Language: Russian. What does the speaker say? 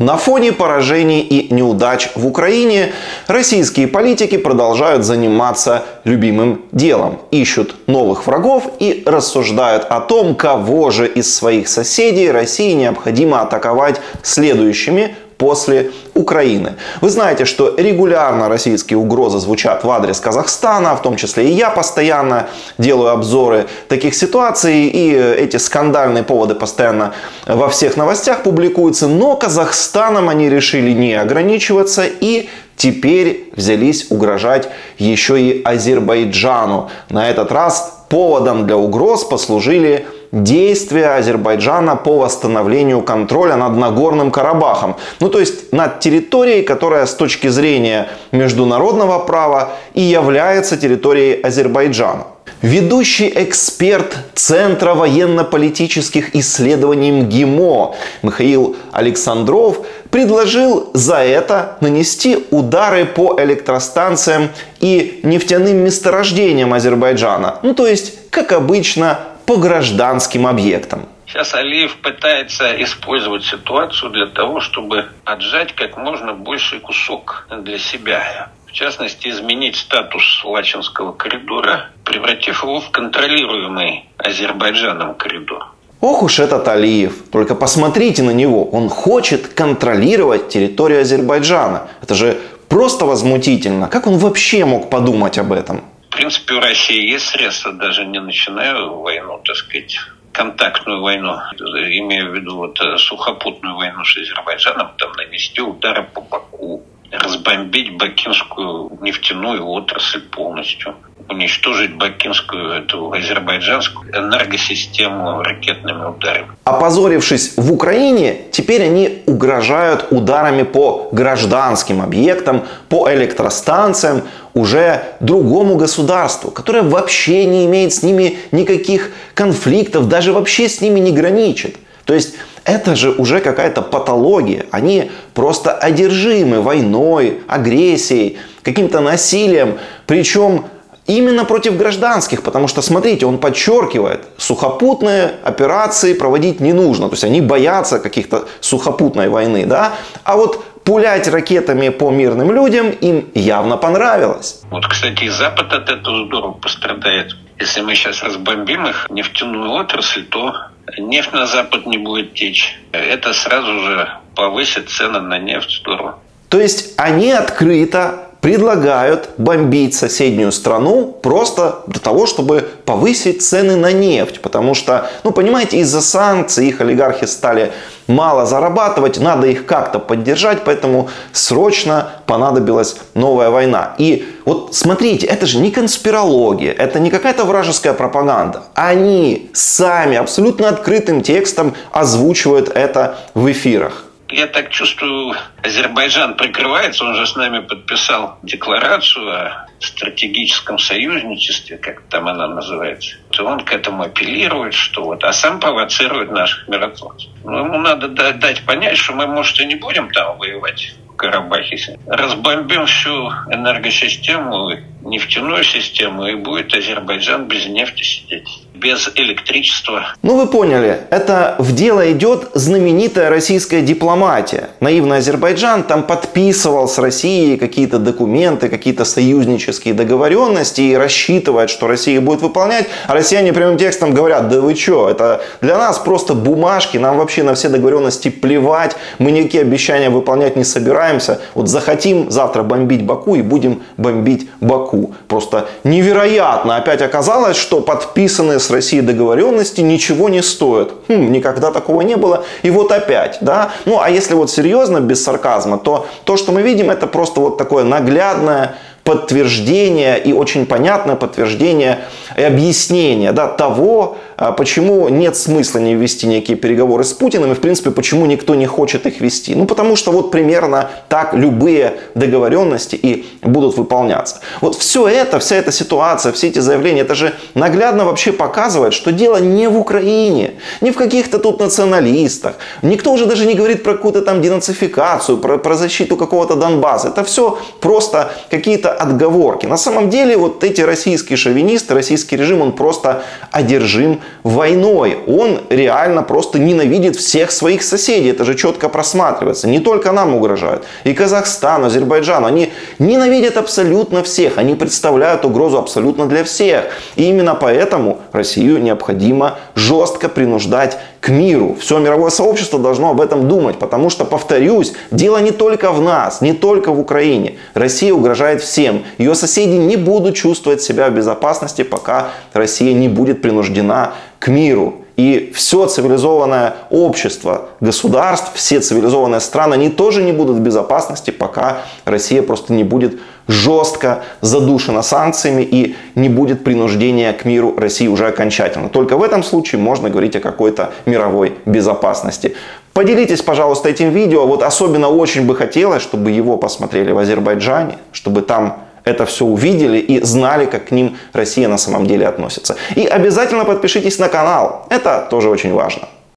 На фоне поражений и неудач в Украине российские политики продолжают заниматься любимым делом. Ищут новых врагов и рассуждают о том, кого же из своих соседей России необходимо атаковать следующими после Украины. Вы знаете, что регулярно российские угрозы звучат в адрес Казахстана, в том числе и я постоянно делаю обзоры таких ситуаций, и эти скандальные поводы постоянно во всех новостях публикуются, но Казахстаном они решили не ограничиваться и теперь взялись угрожать еще и Азербайджану. На этот раз поводом для угроз послужили действия Азербайджана по восстановлению контроля над Нагорным Карабахом. Ну, то есть над территорией, которая с точки зрения международного права и является территорией Азербайджана. Ведущий эксперт Центра военно-политических исследований МГИМО Михаил Александров предложил за это нанести удары по электростанциям и нефтяным месторождениям Азербайджана. Ну, то есть, как обычно, по гражданским объектам. Сейчас Алиев пытается использовать ситуацию для того, чтобы отжать как можно больший кусок для себя. В частности, изменить статус Лачинского коридора, превратив его в контролируемый Азербайджаном коридор. Ох уж этот Алиев. Только посмотрите на него. Он хочет контролировать территорию Азербайджана. Это же просто возмутительно. Как он вообще мог подумать об этом? В принципе, у России есть средства, даже не начиная войну, так сказать, контактную войну, имея в виду сухопутную войну с Азербайджаном, там нанести удары по Баку, разбомбить бакинскую нефтяную отрасль полностью, уничтожить бакинскую, эту азербайджанскую энергосистему ракетными ударами. Опозорившись в Украине, теперь они угрожают ударами по гражданским объектам, по электростанциям, уже другому государству, которое вообще не имеет с ними никаких конфликтов, даже вообще с ними не граничит. То есть это же уже какая-то патология. Они просто одержимы войной, агрессией, каким-то насилием. Причем именно против гражданских. Потому что, смотрите, он подчеркивает, сухопутные операции проводить не нужно. То есть они боятся каких-то сухопутной войны. Да? А вот пулять ракетами по мирным людям им явно понравилось. Вот, кстати, и Запад от этого здорово пострадает. Если мы сейчас разбомбим их нефтяную отрасль, то нефть на Запад не будет течь. Это сразу же повысит цены на нефть здорово. То есть они открыто предлагают бомбить соседнюю страну просто для того, чтобы повысить цены на нефть. Потому что, ну понимаете, из-за санкций их олигархи стали мало зарабатывать, надо их как-то поддержать, поэтому срочно понадобилась новая война. И вот смотрите, это же не конспирология, это не какая-то вражеская пропаганда. Они сами абсолютно открытым текстом озвучивают это в эфирах. Я так чувствую, Азербайджан прикрывается, он же с нами подписал декларацию о стратегическом союзничестве, как там она называется. Он к этому апеллирует, что а сам провоцирует наших миротворцев. Но ему надо дать понять, что мы, может, и не будем там воевать в Карабахе. Разбомбим всю энергосистему, нефтяную систему, и будет Азербайджан без нефти сидеть, без электричества. Ну вы поняли, это в дело идет знаменитая российская дипломатия. Наивный Азербайджан там подписывал с Россией какие-то документы, какие-то союзнические договоренности и рассчитывает, что Россия будет выполнять. А россияне прямым текстом говорят: да вы что, это для нас просто бумажки, нам вообще на все договоренности плевать, мы никакие обещания выполнять не собираемся. Вот захотим завтра бомбить Баку и будем бомбить Баку. Просто невероятно. Опять оказалось, что подписанные с Россией договоренности ничего не стоят. Никогда такого не было. И вот опять, да. Ну, а если вот серьезно, без сарказма, то, что мы видим, это просто вот такое наглядное подтверждение и очень понятное подтверждение и объяснение, да, того, почему нет смысла не вести некие переговоры с Путиным и, в принципе, почему никто не хочет их вести. Ну, потому что вот примерно так любые договоренности и будут выполняться. Вот все это, вся эта ситуация, все эти заявления, это же наглядно вообще показывает, что дело не в Украине, не в каких-то тут националистах. Никто уже даже не говорит про какую-то там денацификацию, про защиту какого-то Донбасса. Это все просто какие-то отговорки. На самом деле вот эти российские шовинисты, российский режим, он просто одержим войной. Он реально просто ненавидит всех своих соседей. Это же четко просматривается. Не только нам угрожают. И Казахстан, Азербайджан. Они ненавидят абсолютно всех. Они представляют угрозу абсолютно для всех. И именно поэтому Россию необходимо жестко принуждать к миру. Все мировое сообщество должно об этом думать. Потому что, повторюсь, дело не только в нас, не только в Украине. Россия угрожает всем. Ее соседи не будут чувствовать себя в безопасности, пока Россия не будет принуждена к миру. И все цивилизованное общество государств, все цивилизованные страны, они тоже не будут в безопасности, пока Россия просто не будет жестко задушена санкциями и не будет принуждения к миру России уже окончательно. Только в этом случае можно говорить о какой-то мировой безопасности. Поделитесь, пожалуйста, этим видео. Вот особенно очень бы хотелось, чтобы его посмотрели в Азербайджане, чтобы там это все увидели и знали, как к ним Россия на самом деле относится. И обязательно подпишитесь на канал. Это тоже очень важно.